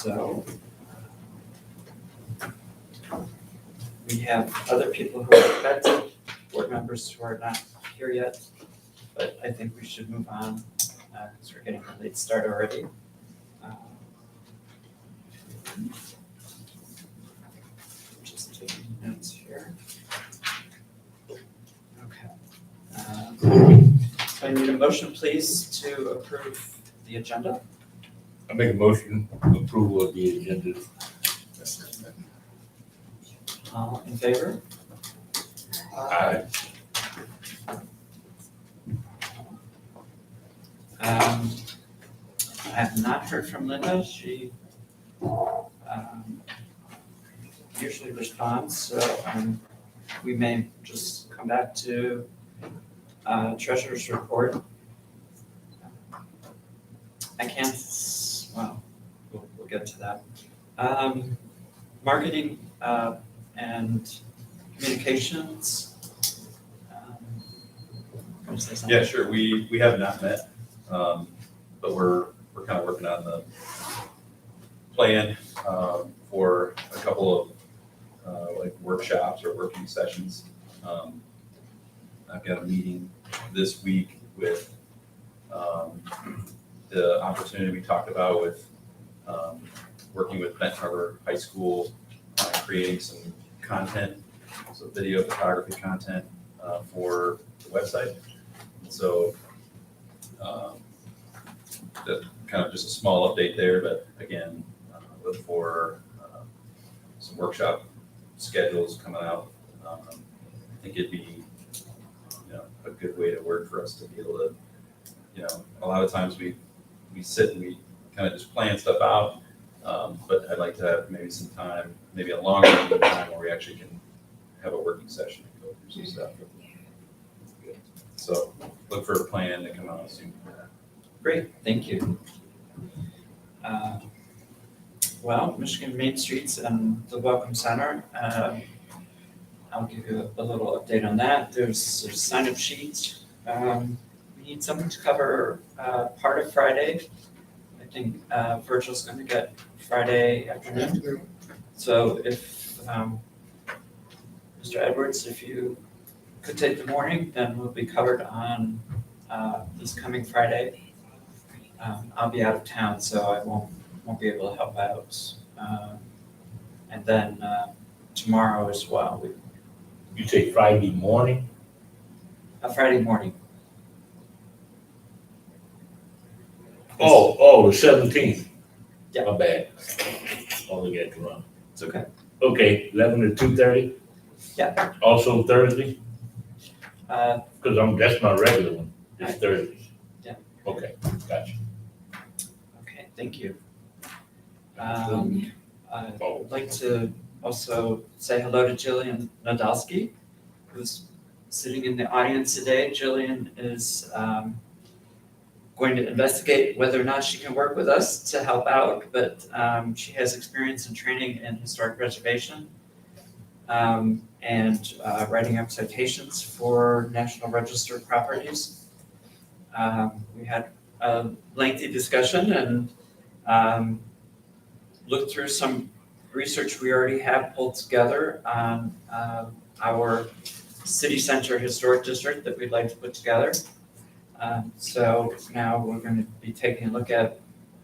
So we have other people who are affected, board members who are not here yet, but I think we should move on because we're getting a late start already. Just taking notes here. Okay. So I need a motion, please, to approve the agenda. I make a motion approval of the agenda. All in favor? Aye. I have not heard from Linda. She usually responds, so we may just come back to treasurer's report. I can't, well, we'll get to that. Marketing and communications. wanna say something? Yeah, sure. We have not met, but we're kind of working on the plan for a couple of like workshops or working sessions. I've got a meeting this week with the opportunity we talked about with working with Benton Harbor High School, creating some content, so video photography content for the website. So that kind of just a small update there, but again, look for some workshop schedules coming out. I think it'd be, a good way to work for us to be able to, a lot of times we sit and we kind of just plan stuff out, but I'd like to have maybe some time, maybe a longer time where we actually can have a working session and go through some stuff. So look for a plan to come out soon for that. Great, thank you. Well, Michigan Main Streets and the Welcome Center, I'll give you a little update on that. There's a sign-up sheet. We need someone to cover part of Friday. I think Virgil's going to get Friday afternoon. So if Mr. Edwards, if you could take the morning, then we'll be covered on this coming Friday. I'll be out of town, so I won't be able to help out. And then tomorrow as well. You say Friday morning? Friday morning. Oh, the 17th. Yeah. My bad. Only got to run. It's okay. Okay, 11 to 2:30? Yeah. Also Thursday? Uh, Because that's my regular one. It's Right. Thursdays. Yeah. Okay, gotcha. Okay, thank you. Oh. I'd like to also say hello to Jillian Nadolski, who's sitting in the audience today. Jillian is going to investigate whether or not she can work with us to help out, but she has experience and training in historic preservation and writing up citations for National Register properties. We had a lengthy discussion and looked through some research we already have pulled together on our city center historic district that we'd like to put together. So now we're going to be taking a look at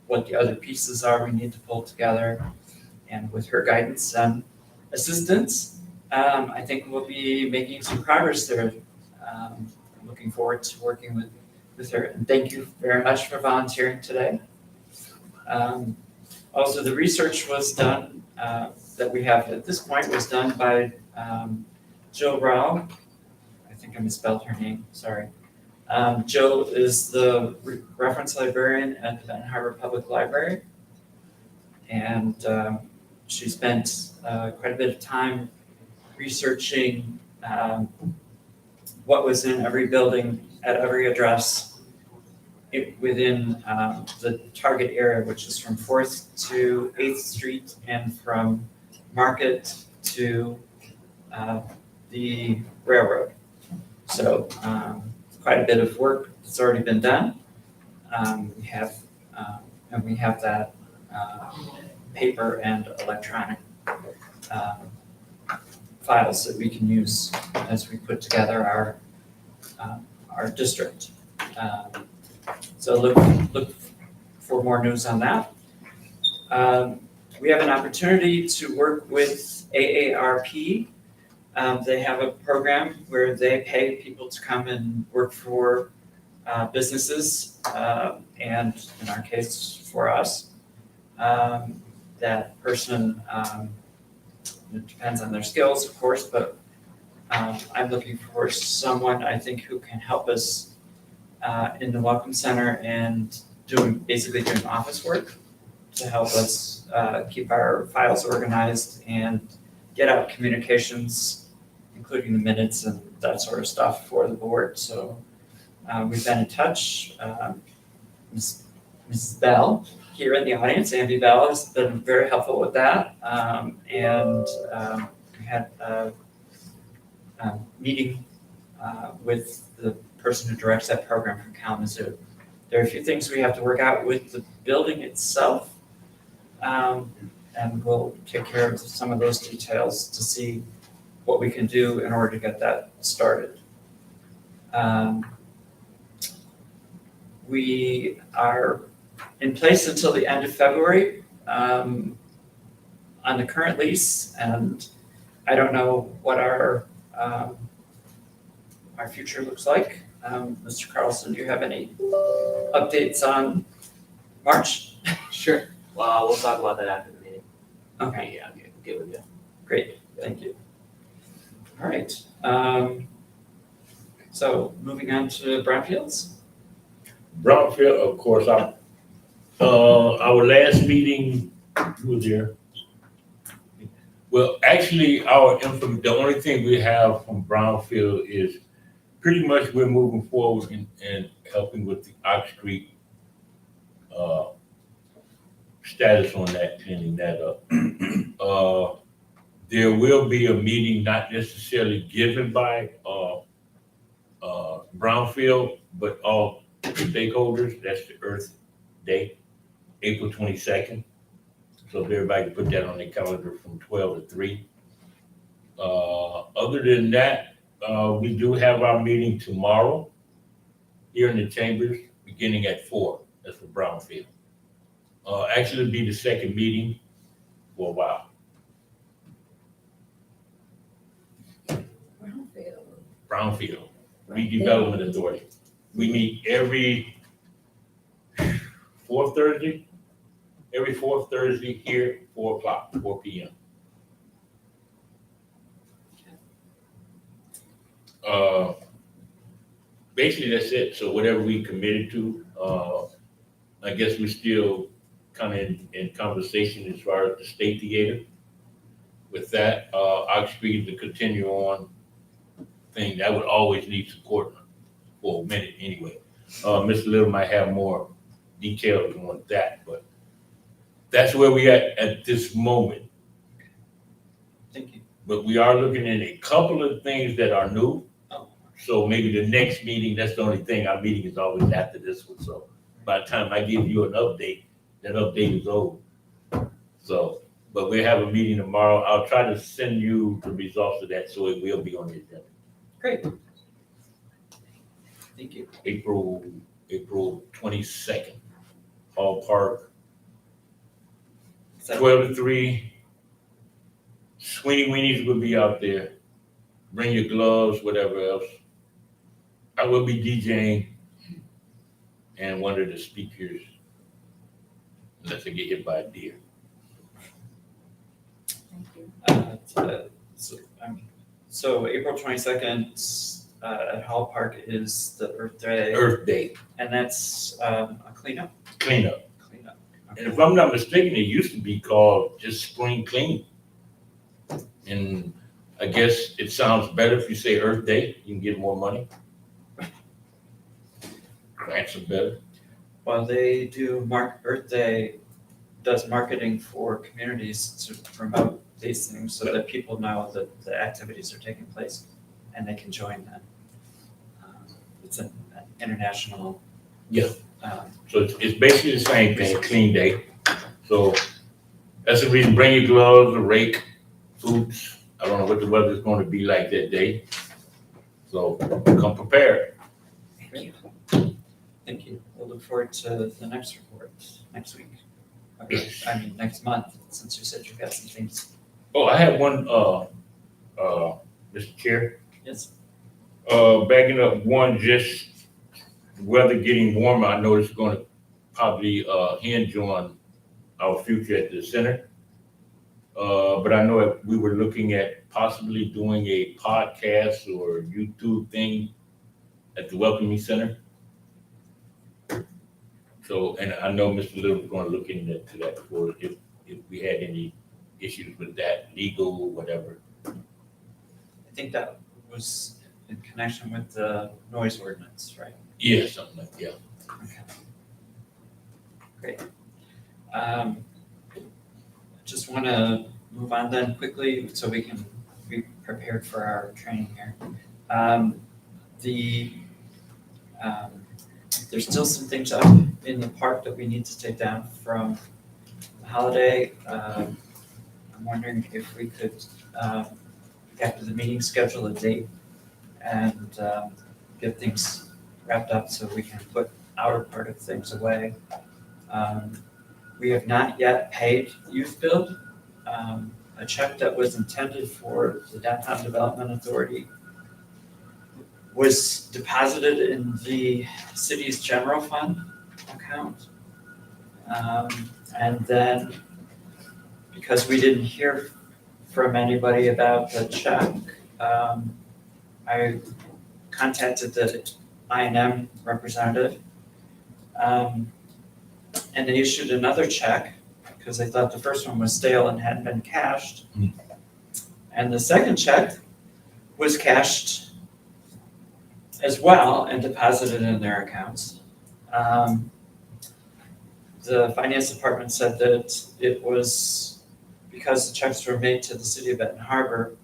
what the other pieces are we need to pull together. And with her guidance and assistance, I think we'll be making some progress there. I'm looking forward to working with her. And thank you very much for volunteering today. Also, the research was done, that we have at this point was done by Jill Rao. I think I misspelled her name, sorry. Jill is the reference librarian at the Benton Harbor Public Library. And she spent quite a bit of time researching what was in every building at every address within the target area, which is from 4th to 8th Street and from Market to the railroad. So quite a bit of work that's already been done. We have that paper and electronic files that we can use as we put together our district. So look for more news on that. We have an opportunity to work with AARP. They have a program where they pay people to come and work for businesses, and in our case, for us. That person, it depends on their skills, of course, but I'm looking for someone, I think, who can help us in the Welcome Center and basically doing office work to help us keep our files organized and get out communications, including the minutes and that sort of stuff for the board. So we've been in touch. Mrs. Bell here in the audience, Amby Bell, has been very helpful with that. We had a meeting with the person who directs that program from Kalamazoo. There are a few things we have to work out with the building itself, and we'll take care of some of those details to see what we can do in order to get that started. We are in place until the end of February on the current lease, and I don't know what our future looks like. Mr. Carlson, do you have any updates on March? Sure. Well, we'll talk about that after the meeting. Okay, Yeah, okay, good with you. great, thank you. All right, so moving on to brownfields. Brownfield, of course, our last meeting, who was there? Well, actually, the only thing we have from Brownfield is pretty much we're moving forward and helping with the Ox Creek status on that, cleaning that up. There will be a meeting not necessarily given by Brownfield, but all stakeholders. That's the Earth Day, April 22nd. So if everybody can put that on their calendar from 12 to 3. Other than that, we do have our meeting tomorrow here in the chambers, beginning at 4. That's for Brownfield. Actually, it'll be the second meeting for a while. Brownfield Redevelopment Authority. We meet every fourth Thursday here, 4 p.m. Basically that's it. So whatever we committed to, I guess we're still kind of in conversation as far as the State Theater. With that, Ox Street to continue on thing that would always need support for a minute anyway. Mr. Little might have more details on that, but that's where we at this moment. Thank you. But we are looking at a couple of things that are new. Oh. So maybe the next meeting, that's the only thing, our meeting is always after this one. So by the time I give you an update, that update is over. So, but we have a meeting tomorrow. I'll try to send you the results of that so it will be on the agenda. Great. Thank you. April 22nd, Hall Park, Is that- 12 to 3. Sweeney Weenies will be out there. Bring your gloves, whatever else. I will be DJing and one of the speakers, unless I get hit by a deer. So April 22nd at Hall Park is the Earth Day, Earth Day, and that's a cleanup. cleanup. Okay. And if I'm not mistaken, it used to be called just spring cleaning. And I guess it sounds better if you say Earth Day, you can get more money. Grants are better. Well, they do Earth Day does marketing for communities to promote these things so that people know that the activities are taking place and they can join them. It's an international. Yeah. So it's basically the same thing, clean day. So That's the reason, bring your gloves, a rake, boots. I don't know what the weather's gonna be like that day. So come prepared. Great. Thank you. We'll look forward to the next report next week. I mean, next month, since you said you've got some things. Oh, I have one, Mr. Chair. Yes. Backing up one, just weather getting warmer, I know it's gonna probably, hinge on our future at the center. But I know if we were looking at possibly doing a podcast or YouTube thing at the Welcoming Center. So, and I know Mr. Little was gonna look into that for if we had any issues with that, legal, whatever. I think that was in connection with the noise ordinance, right? Yeah, something like, yeah. Okay. Great. Just want to move on then quickly so we can be prepared for our training here. There's still some things up in the park that we need to take down from the holiday. I'm wondering if we could, after the meeting, schedule a date and get things wrapped up so we can put our part of things away. We have not yet paid Youth Build. A check that was intended for the Downtown Development Authority was deposited in the city's general fund account. And then, because we didn't hear from anybody about the check, I contacted the I&M representative. And they issued another check because they thought the first one was stale and hadn't been cashed. And the second check was cashed as well and deposited in their accounts. The finance department said that it was because the checks were made to the city of Benton Harbor.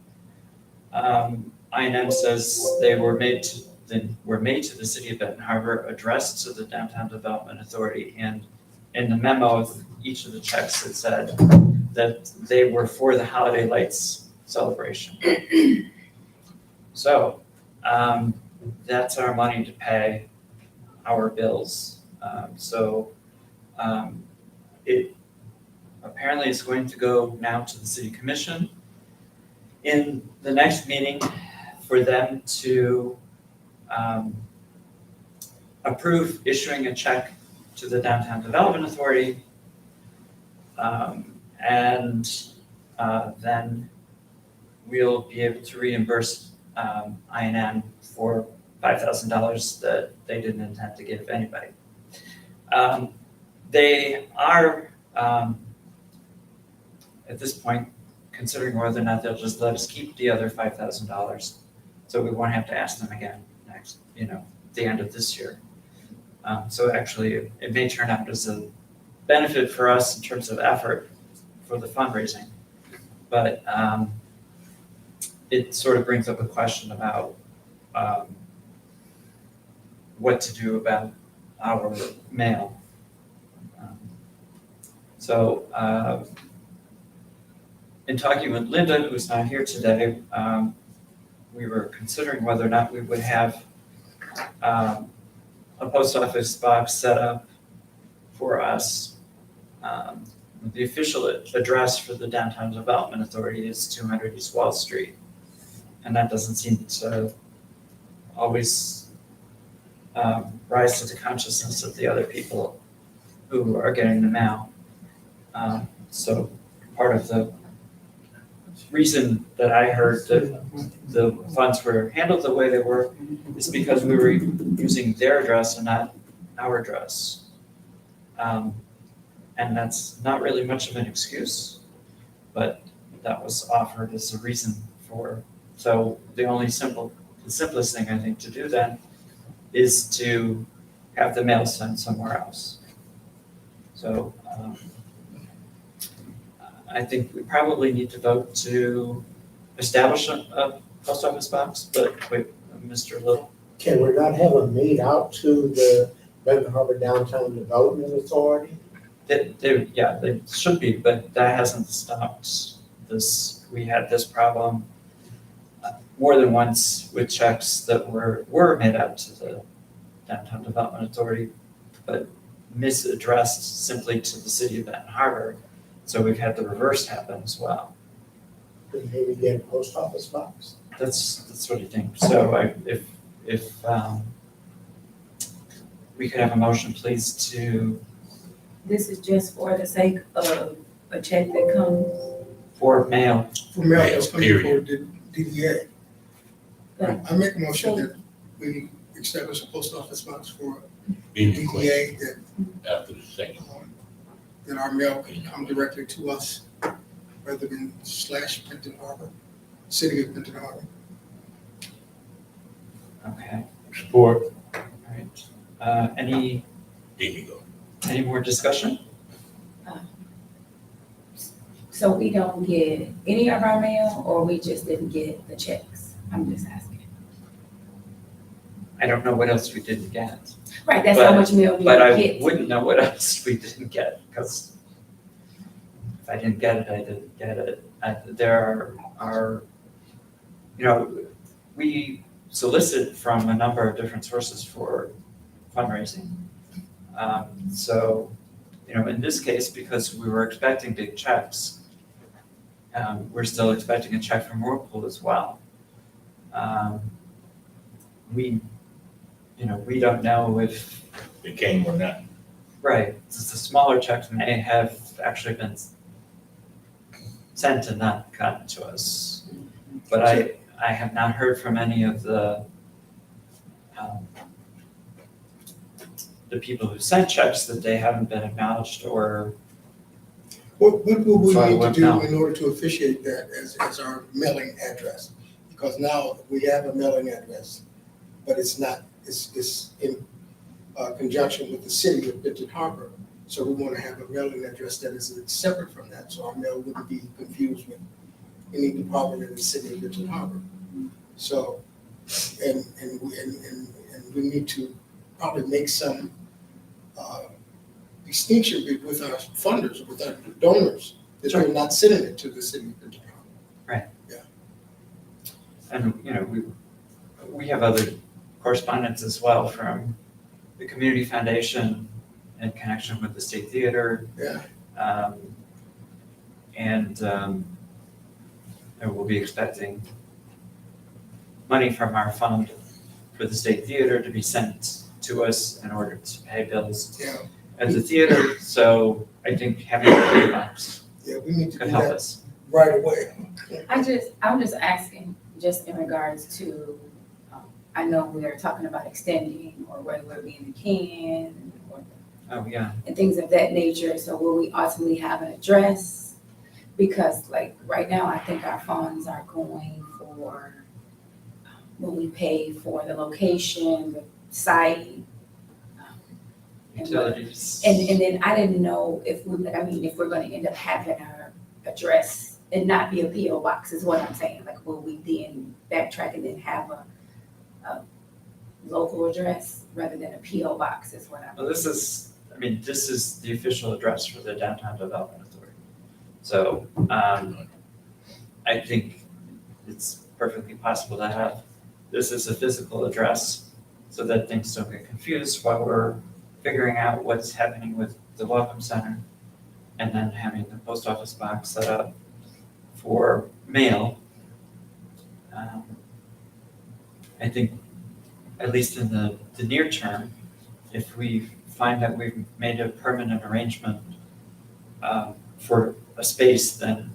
I&M says they were made to the city of Benton Harbor, addressed to the Downtown Development Authority, and in the memo of each of the checks, it said that they were for the Holiday Lights celebration. So that's our money to pay our bills. It apparently is going to go now to the City Commission in the next meeting for them to approve issuing a check to the Downtown Development Authority. Then we'll be able to reimburse I&M for $5,000 that they didn't intend to give anybody. They are, at this point, considering whether or not they'll just let us keep the other $5,000, so we won't have to ask them again next, the end of this year. So actually, it may turn out as a benefit for us in terms of effort for the fundraising. But it sort of brings up a question about what to do about our mail. In talking with Linda, who's not here today, we were considering whether or not we would have a post office box set up for us. The official address for the Downtown Development Authority is 200 East Wall Street. And that doesn't seem to always rise to the consciousness of the other people who are getting the mail. So part of the reason that I heard that the funds were handled the way they were is because we were using their address and not our address. And that's not really much of an excuse, but that was offered as a reason for. So the simplest thing I think to do then is to have the mail sent somewhere else. So I think we probably need to vote to establish a post office box, but wait, Mr. Little. Can we not have a meet out to the Benton Harbor Downtown Development Authority? They should be, but that hasn't stopped this. We had this problem more than once with checks that were made out to the Downtown Development Authority, but misaddressed simply to the city of Benton Harbor. So we've had the reverse happen as well. Could maybe get a post office box. That's what I think. So if we could have a motion, please, to, This is just for the sake of a check that comes, for mail. For mail that's coming for Period. the DDA. Right. I make a motion that we establish a post office box for Being requested DDA that, after the second. that our mail can come directly to us rather than / Benton Harbor, City of Benton Harbor. Okay, Support. all right. Any There you go. more discussion? so we don't get any of our mail, or we just didn't get the checks? I'm just asking. I don't know what else we didn't get, Right, that's how But- much mail we but I get. wouldn't know what else we didn't get, because if I didn't get it, I didn't get it. There are, we solicit from a number of different sources for fundraising. So, in this case, because we were expecting big checks, we're still expecting a check from Whirlpool as well. We don't know if, It came or not. right, the smaller checks may have actually been sent and not gotten to us. But I have not heard from any of the people who sent checks that they haven't been acknowledged or, What will we So I need to wouldn't do know. in order to officiate that as our mailing address? Because now we have a mailing address, but it's not, it's in conjunction with the city of Benton Harbor. So we want to have a mailing address that is separate from that, so our mail wouldn't be confused with any department in the city of Benton Harbor. So, and we need to probably make some distinction with our funders, with our donors, that they're not sending it to the city of Benton Harbor. and, we have other correspondence as well from the Community Foundation in connection with the State Theater. Yeah. And we'll be expecting money from our fund for the State Theater to be sent to us in order to pay bills Yeah, at the theater. So I think having a PO box yeah, we need to could do help that us. right away. I'm just asking, just in regards to, I know we are talking about extending, or whether we're being the can, or Oh, yeah. and things of that nature. So will we ultimately have an address? Because like right now, I think our funds are going for when we pay for the location, the site. and what- Utilities. And then I didn't know if if we're gonna end up having our address and not be a PO box is what I'm saying. Like, will we then backtrack and then have a local address rather than a PO box is what I'm. Well, this is the official address for the Downtown Development Authority. So, I think it's perfectly possible to have this as a physical address so that things don't get confused while we're figuring out what's happening with the Welcome Center, and then having the post office box set up for mail. I think, at least in the near term, if we find that we've made a permanent arrangement for a space, then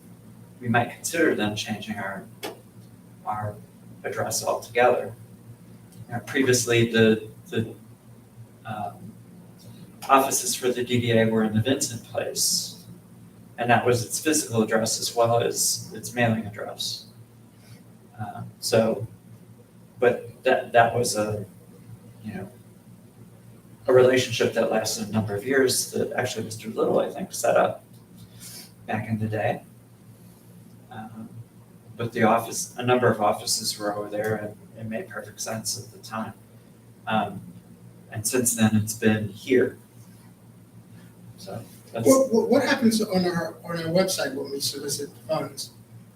we might consider then changing our address altogether. Previously, the offices for the DDA were in the Vincent Place, and that was its physical address as well as its mailing address. But that was a relationship that lasted a number of years that actually Mr. Little, I think, set up back in the day. But a number of offices were over there, and it made perfect sense at the time. And since then, it's been here. So, That's, What happens on our website when we solicit funds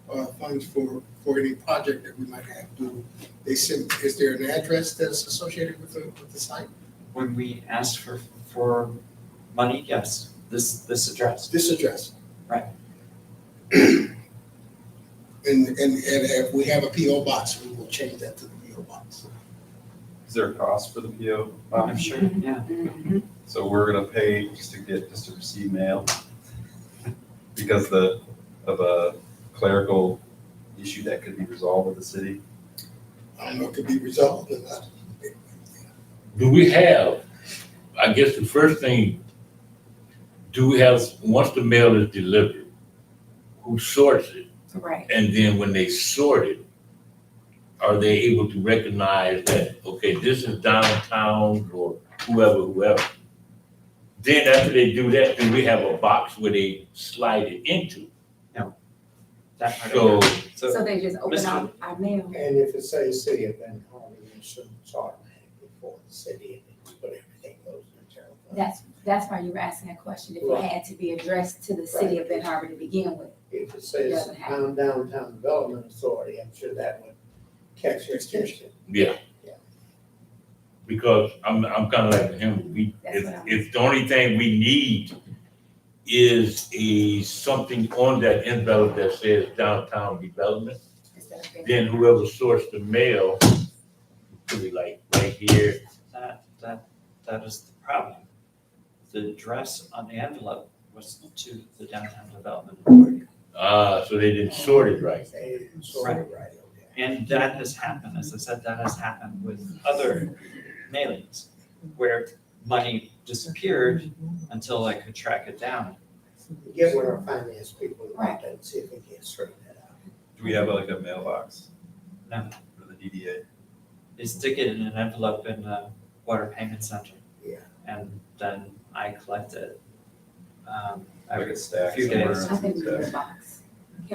for any project that we might have? Do they send, is there an address that's associated with the site? when we ask for money, yes, this address. This address? Right. And if we have a PO box, we will change that to the PO box. Is there a cost for the PO? I'm sure, yeah. So we're gonna pay just to receive mail? Because of a clerical issue that could be resolved with the city? I don't know, it could be resolved or not. Do we have, I guess the first thing, do we have, once the mail is delivered, who sorts it? Right. And then when they sort it, are they able to recognize that, okay, this is downtown or whoever? Then after they do that, do we have a box where they slide it into? That part So, of it. So they just open Mr. up our mail. And if it says city of Ben Harmon, you should automatically for the city, but everything goes in the general fund. That's why you were asking that question, if it Right. had to be addressed to the city of Ben Harbor to begin with. If it says Doesn't have- downtown development authority, I'm sure that would catch your attention. yeah. Because I'm kind of like him, That's what I'm- if the only thing we need is something on that envelope that says downtown development, Instead of Ben- then whoever sorts the mail, could be like right here. That is the problem. The address on the envelope was to the Downtown Development Authority. So they didn't sort it right. They sort it right, okay. And that has happened, as I said, that has happened with other mailings where money disappeared until I could track it down. Get with our finance people about that and see if we can straighten that out. Do we have like a mailbox? No. For the DDA? They stick it in an envelope in the Water Payment Center. Yeah. And then I collect it. Like Every a stack few somewhere? days. I think we need a box.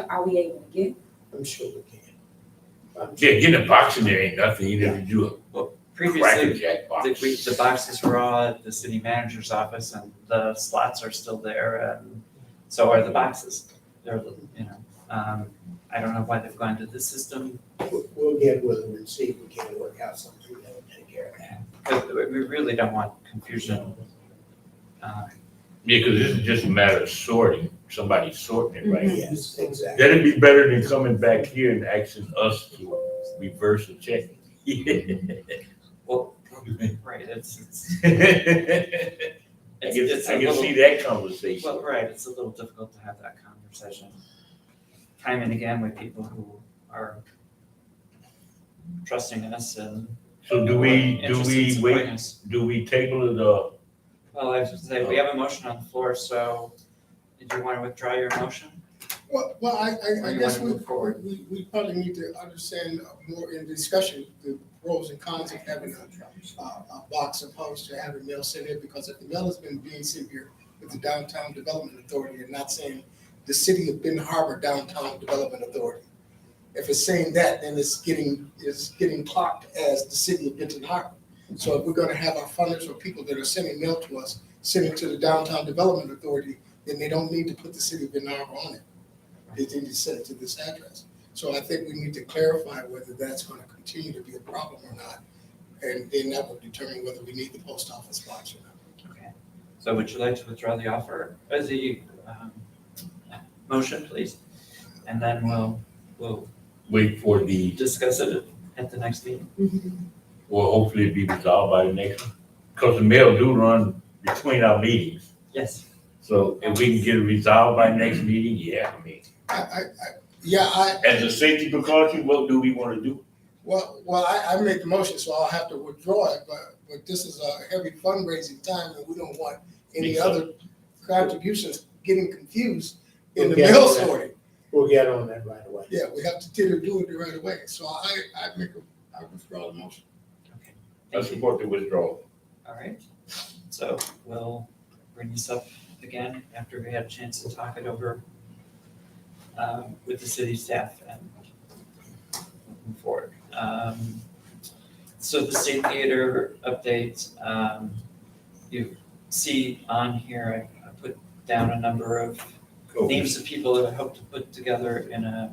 Are we able to get? I'm sure we can. Yeah, getting a box in there ain't nothing, you never do a Cracker Previously, Jack box. the boxes were all at the city manager's office and the slots are still there and so are the boxes. They're, I don't know why they've gone to this system, We'll get with them and see if we can work out something that will take care of that. but we really don't want confusion. Yeah, because this is just a matter of sorting, somebody sorting it, right? Yes, exactly. That'd be better than coming back here and asking us to reverse a check. Well, right, it's I it's a can little, see that conversation. well, right, it's a little difficult to have that conversation time and again with people who are trusting us and So do we interested in supporting wait, us. do we table it, Well, I should say, we have a motion on the floor, so did you want to withdraw your motion? Well, I Or you guess wanna move forward? we probably need to understand more in discussion the pros and cons of having a box opposed to having mail sent here, because if the mail has been being sent here with the Downtown Development Authority and not saying the City of Ben Harbor Downtown Development Authority. If it's saying that, then it's getting clocked as the City of Benton Harbor. So if we're gonna have our funders or people that are sending mail to us, sending to the Downtown Development Authority, then they don't need to put the City of Ben Harbor on it. They need to send it to this address. So I think we need to clarify whether that's gonna continue to be a problem or not. And then that will determine whether we need the post office box or not. Okay. So would you like to withdraw the offer, the motion, please? And then we'll wait for the, discuss it at the next meeting. or hopefully be resolved by the next one? Because the mail do run between our meetings. Yes. So if we can get it resolved by next meeting, yeah, I mean, as a safety precaution, what do we want to do? I made the motion, so I'll have to withdraw it, but this is a heavy fundraising time and we don't want any Makes sense. other contributions getting confused in the We'll get mail on that. sorting. We'll get on that right away. Yeah, we have to do it right away. So I withdraw the motion. Okay. I Thank you. support the withdrawal. All right. So we'll bring this up again after we had a chance to talk it over with the city staff and move forward. So the State Theater update, you see on here, I put down a number of Cool. names of people that I hope to put together in a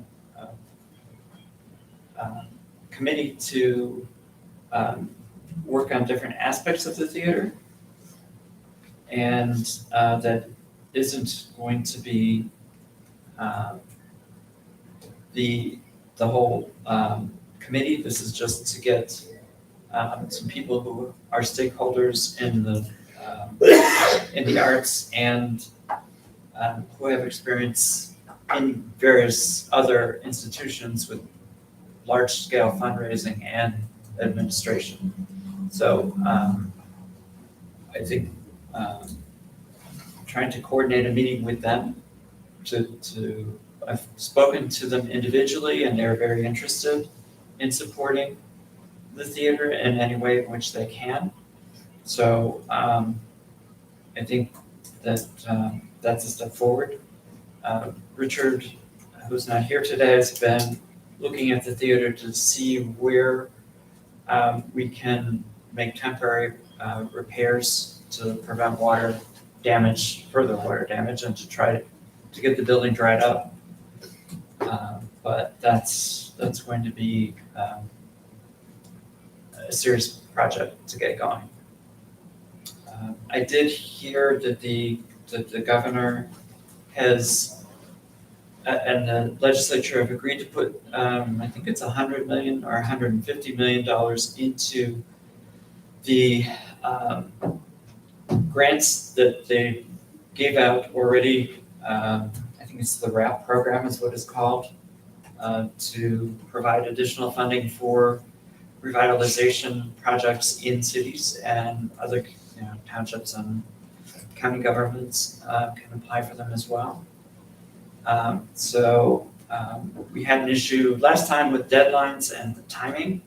committee to work on different aspects of the theater. And that isn't going to be the whole committee. This is just to get some people who are stakeholders in the arts and who have experience in various other institutions with large-scale fundraising and administration. So I think trying to coordinate a meeting with them I've spoken to them individually and they're very interested in supporting the theater in any way in which they can. So I think that that's a step forward. Richard, who's not here today, has been looking at the theater to see where we can make temporary repairs to prevent further water damage, and to try to get the building dried up. But that's going to be a serious project to get going. I did hear that the governor has and the legislature have agreed to put, I think it's $100 million or $150 million into the grants that they gave out already. I think it's the RAP program is what it's called, to provide additional funding for revitalization projects in cities, and other townships and county governments can apply for them as well. So we had an issue last time with deadlines and the timing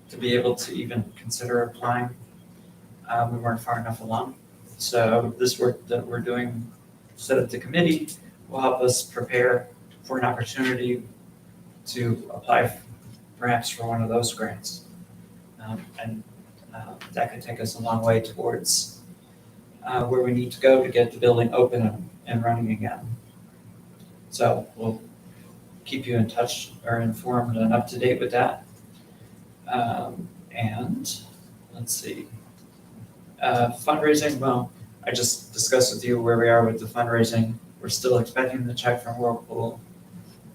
to be able to even consider applying. We weren't far enough along. So this work that we're doing, set up the committee, will help us prepare for an opportunity to apply perhaps for one of those grants. And that could take us a long way towards where we need to go to get the building open and running again. So we'll keep you in touch or informed and up to date with that. And let's see. Fundraising, well, I just discussed with you where we are with the fundraising. We're still expecting the check from Whirlpool.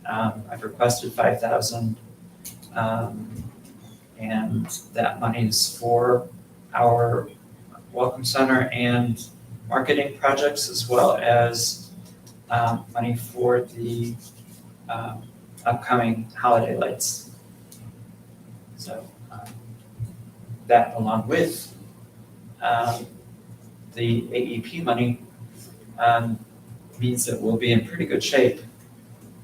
I've requested $5,000, and that money is for our Welcome Center and marketing projects, as well as money for the upcoming holiday lights. So that, along with the AEP money, means that we'll be in pretty good shape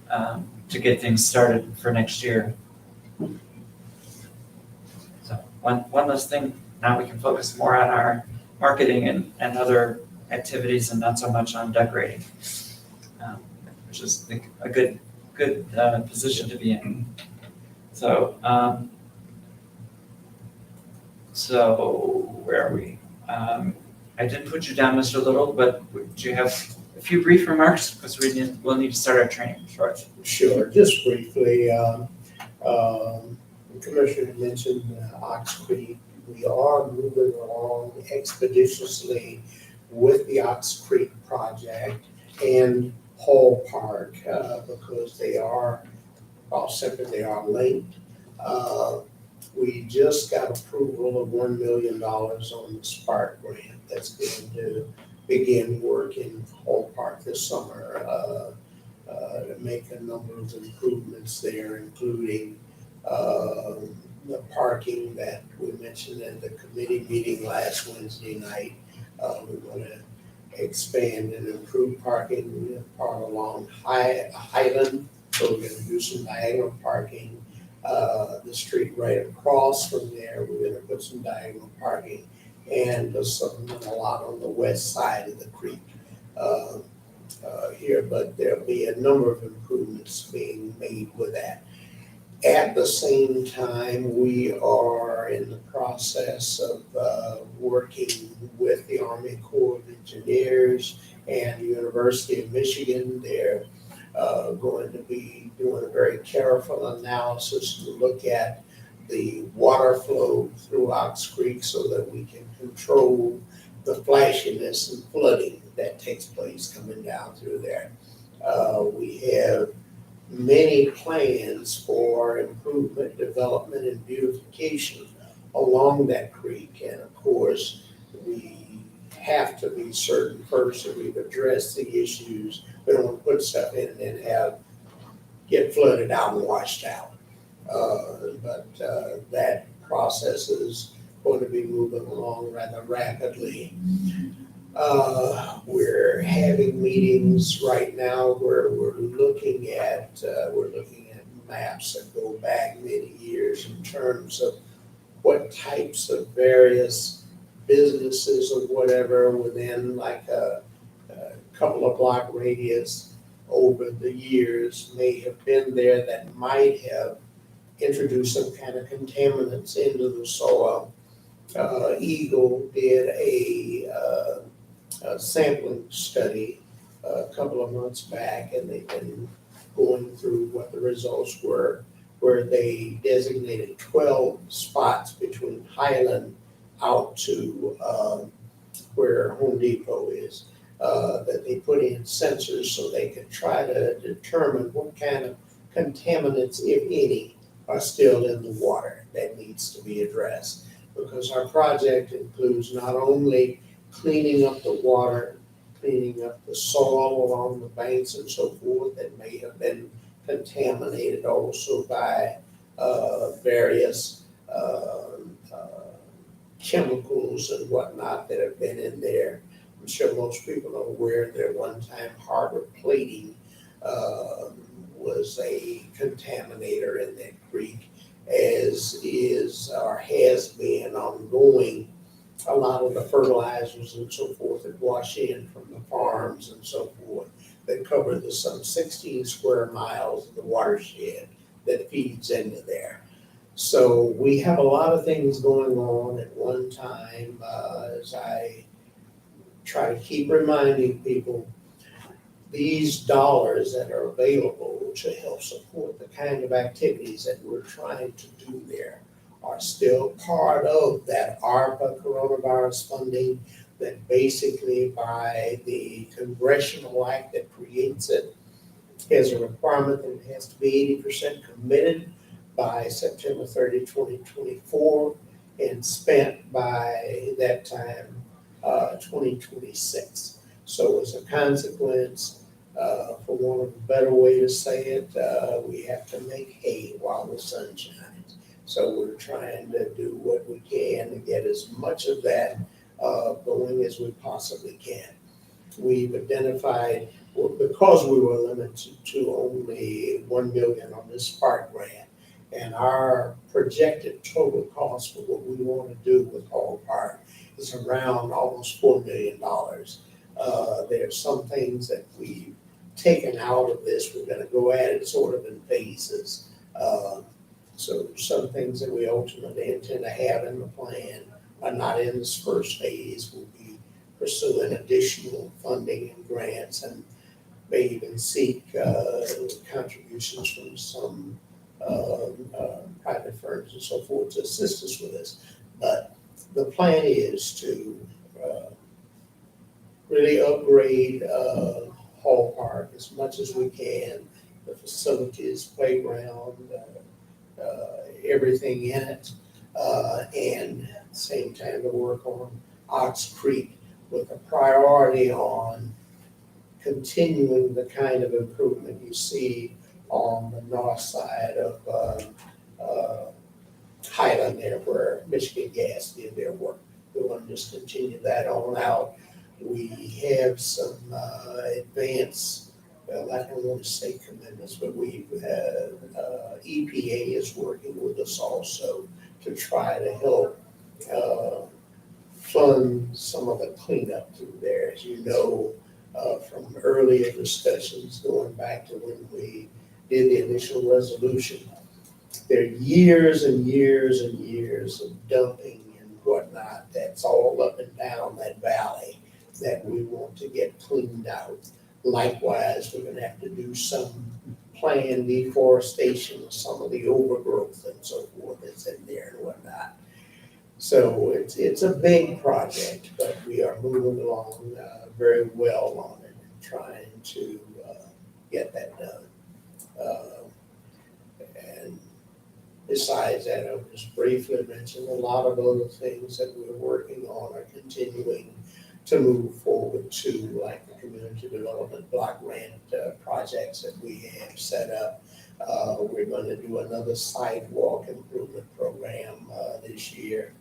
to get things started for next year. So one less thing, now we can focus more on our marketing and other activities and not so much on decorating, which is a good position to be in. So where are we? I did put you down, Mr. Little, but do you have a few brief remarks? Because we'll need to start our training shortly. Sure, just briefly, the Commissioner mentioned Ox Creek. We are moving along expeditiously with the Ox Creek project and Hall Park, because they are all separate, they are linked. We just got approval of $1 million on the Spark grant that's going to begin work in Hall Park this summer, to make a number of improvements there, including the parking that we mentioned at the committee meeting last Wednesday night. We're going to expand and improve parking part along Highland, so we're going to do some diagonal parking. The street right across from there, we're going to put some diagonal parking, and a lot on the west side of the creek here, but there'll be a number of improvements being made with that. At the same time, we are in the process of working with the Army Corps of Engineers and University of Michigan. They're going to be doing a very careful analysis to look at the water flow through Ox Creek so that we can control the flashiness and flooding that takes place coming down through there. We have many plans for improvement, development, and beautification along that creek. And of course, we have to be certain first that we've addressed the issues. We don't want to put stuff in and then get flooded out and washed out. But that process is going to be moving along rather rapidly. We're having meetings right now where we're looking at maps that go back many years in terms of what types of various businesses or whatever within like a couple of block radius over the years may have been there that might have introduced some kind of contaminants into the soil. Eagle did a sampling study a couple of months back, and they've been going through what the results were, where they designated 12 spots between Highland out to where Home Depot is, that they put in sensors so they could try to determine what kind of contaminants, if any, are still in the water that needs to be addressed. Because our project includes not only cleaning up the water, cleaning up the soil along the banks and so forth that may have been contaminated also by various chemicals and whatnot that have been in there. I'm sure most people are aware that one time Harbor Plating was a contaminator in that creek, as is or has been ongoing. A lot of the fertilizers and so forth that wash in from the farms and so forth that cover the some 16 square miles of the watershed that feeds into there. So we have a lot of things going on at one time. As I try to keep reminding people, these dollars that are available to help support the kind of activities that we're trying to do there are still part of that ARPA coronavirus funding that basically by the congressional act that creates it has a requirement that it has to be 80% committed by September 30, 2024 and spent by that time, 2026. So as a consequence, for want of a better way to say it, we have to make hay while the sun shines. So we're trying to do what we can to get as much of that going as we possibly can. We've identified, well, because we were limited to only $1 million on this park grant, and our projected total cost for what we want to do with Hall Park is around almost $4 million. There are some things that we've taken out of this. We're going to go at it sort of in phases. So some things that we ultimately intend to have in the plan are not in this first phase. We'll be pursuing additional funding and grants and may even seek contributions from some private firms and so forth to assist us with this. But the plan is to really upgrade Hall Park as much as we can, the facilities, playground, everything in it, and at the same time to work on Ox Creek with a priority on continuing the kind of improvement you see on the north side of Highland there where Michigan Gas did their work. We want to just continue that on out. We have some advanced, well, I don't want to say commitments, but EPA is working with us also to try to help fund some of the cleanup through there. As you know, from earlier discussions going back to when we did the initial resolution, there are years and years and years of dumping and whatnot that's all up and down that valley that we want to get cleaned out. Likewise, we're gonna have to do some planned deforestation of some of the overgrowth and so forth that's in there and whatnot. So it's a big project, but we are moving along very well on it and trying to get that done. And besides that, I'll just briefly mention a lot of other things that we're working on are continuing to move forward to, like the community development block grant projects that we have set up. We're going to do another sidewalk improvement program this year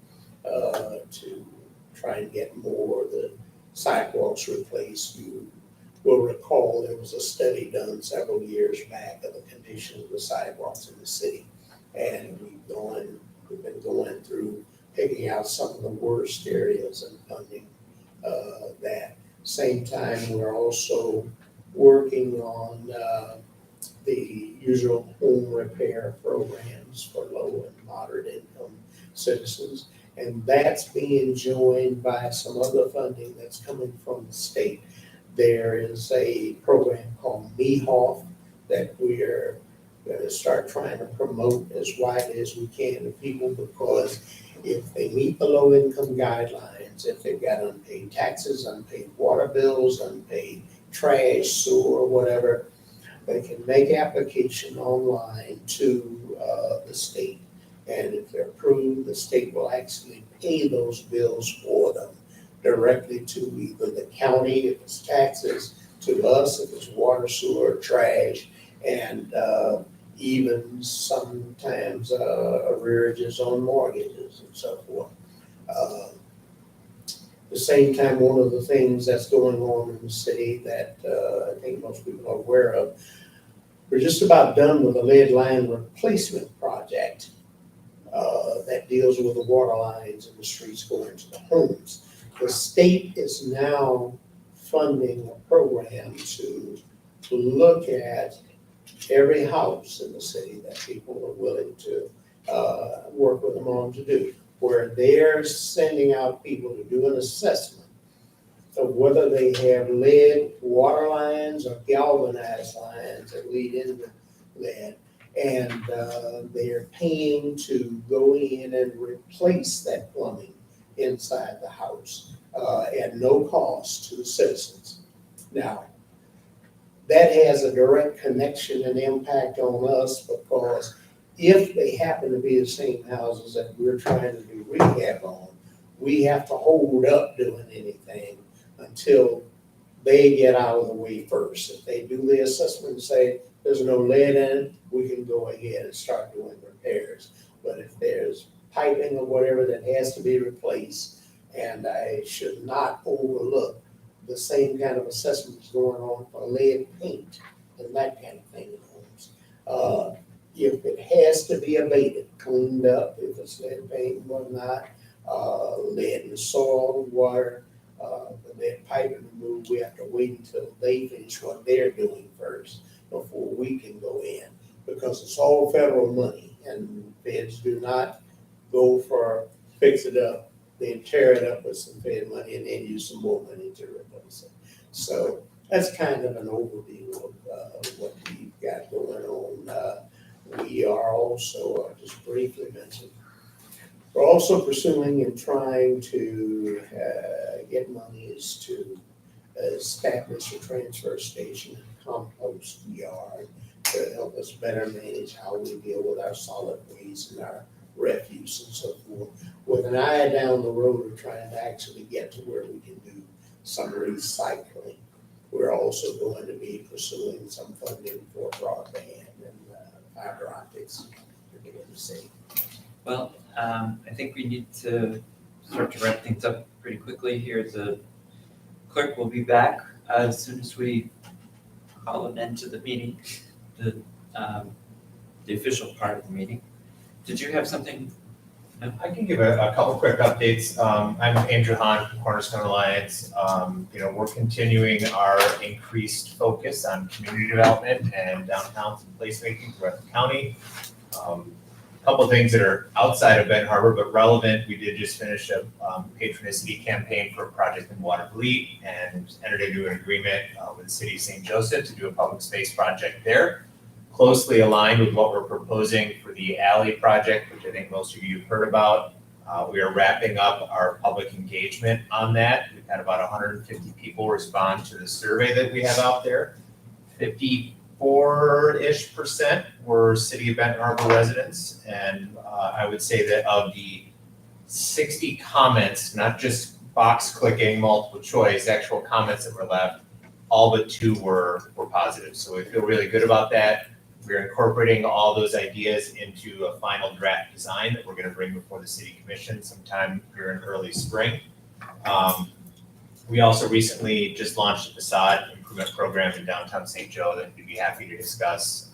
to try and get more of the sidewalks replaced. You will recall there was a study done several years back of the condition of the sidewalks in the city. And we've been going through picking out some of the worst areas and funding that. Same time, we're also working on the usual home repair programs for low and moderate income citizens. And that's being joined by some other funding that's coming from the state. There is a program called MEHOF that we're going to start trying to promote as widely as we can to people, because if they meet the low income guidelines, if they've got unpaid taxes, unpaid water bills, unpaid trash, sewer, whatever, they can make application online to the state. And if they're approved, the state will actually pay those bills for them directly to either the county if it's taxes, to us if it's water, sewer, trash, and even sometimes arrearages on mortgages and so forth. At the same time, one of the things that's going on in the city that I think most people are aware of, we're just about done with the lead line replacement project that deals with the water lines in the streets going to the homes. The state is now funding a program to look at every house in the city that people are willing to work with them on to do, where they're sending out people to do an assessment of whether they have lead water lines or galvanized lines that lead into lead. And they're paying to go in and replace that plumbing inside the house at no cost to the citizens. Now, that has a direct connection and impact on us, because if they happen to be the same houses that we're trying to do rehab on, we have to hold up doing anything until they get out of the way first. If they do the assessment and say there's no lead in it, we can go ahead and start doing repairs. But if there's piping or whatever that has to be replaced, and I should not overlook the same kind of assessments going on for lead paint and that kind of thing in homes. If it has to be abated, cleaned up, if it's lead paint and whatnot, lead in the soil, water, the lead piping removed, we have to wait until they finish what they're doing first before we can go in, because it's all federal money and feds do not go for fix it up. They tear it up with some Fed money and then use some more money to replace it. So that's kind of an overview of what we've got going on. We are also, just briefly mentioned, we're also pursuing and trying to get monies to establish a transfer station and compost yard to help us better manage how we deal with our solid waste and our refuse and so forth, with an eye down the road of trying to actually get to where we can do some recycling. We're also going to be pursuing some funding for broadband and fiber optics. You're going to see. Well, I think we need to start to wrap things up pretty quickly here. The clerk will be back as soon as we call an end to the meeting, the official part of the meeting. Did you have something? I can give a couple quick updates. I'm Andrew Hahn from Cornerstone Alliance. We're continuing our increased focus on community development and downtown placemaking throughout the county. couple of things that are outside of Benton Harbor, but relevant. We did just finish a patronicity campaign for a project in Watervliet and entered into an agreement with the city of St. Joseph to do a public space project there. Closely aligned with what we're proposing for the alley project, which I think most of you have heard about. We are wrapping up our public engagement on that. We've had about 150 people respond to the survey that we have out there. 54-ish% were City of Benton Harbor residents. And I would say that of the 60 comments, not just box clicking, multiple choice, actual comments that were left, all but 2 were positive. So we feel really good about that. We're incorporating all those ideas into a final draft design that we're going to bring before the City Commission sometime here in early spring. We also recently just launched a facade improvement program in downtown St. Joe that we'd be happy to discuss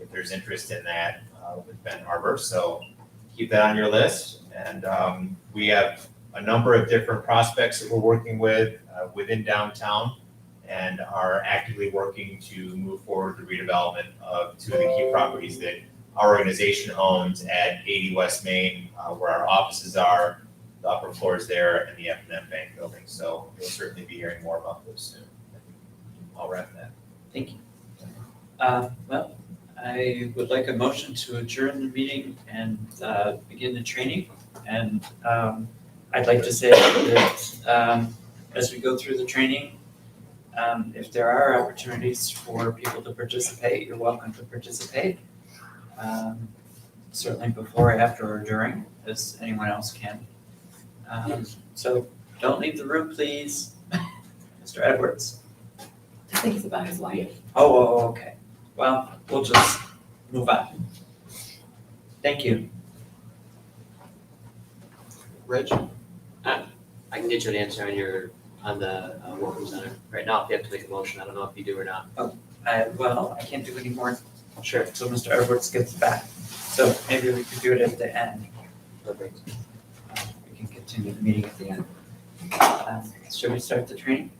if there's interest in that with Benton Harbor. So keep that on your list. And we have a number of different prospects that we're working with within downtown, and are actively working to move forward the redevelopment of 2 of the key properties that our organization owns at 80 West Main, where our offices are, the upper floors there, and the F&M Bank building. So you'll certainly be hearing more about those soon. I'll wrap that. Thank you. Well, I would like a motion to adjourn the meeting and begin the training. And I'd like to say that as we go through the training, if there are opportunities for people to participate, you're welcome to participate. Certainly before, after, or during, as anyone else can. So don't leave the room, please. Mr. Edwards. I think it's about his wife. Oh, okay. Well, we'll just move on. Thank you. Rich? I can get you an answer on the Welcome Center right now if you have to make a motion. I don't know if you do or not. Well, I can't do any more Sure. until Mr. Edwards gets back. So maybe we could do it at the end. Perfect. We can continue the meeting at the end. Should we start the training?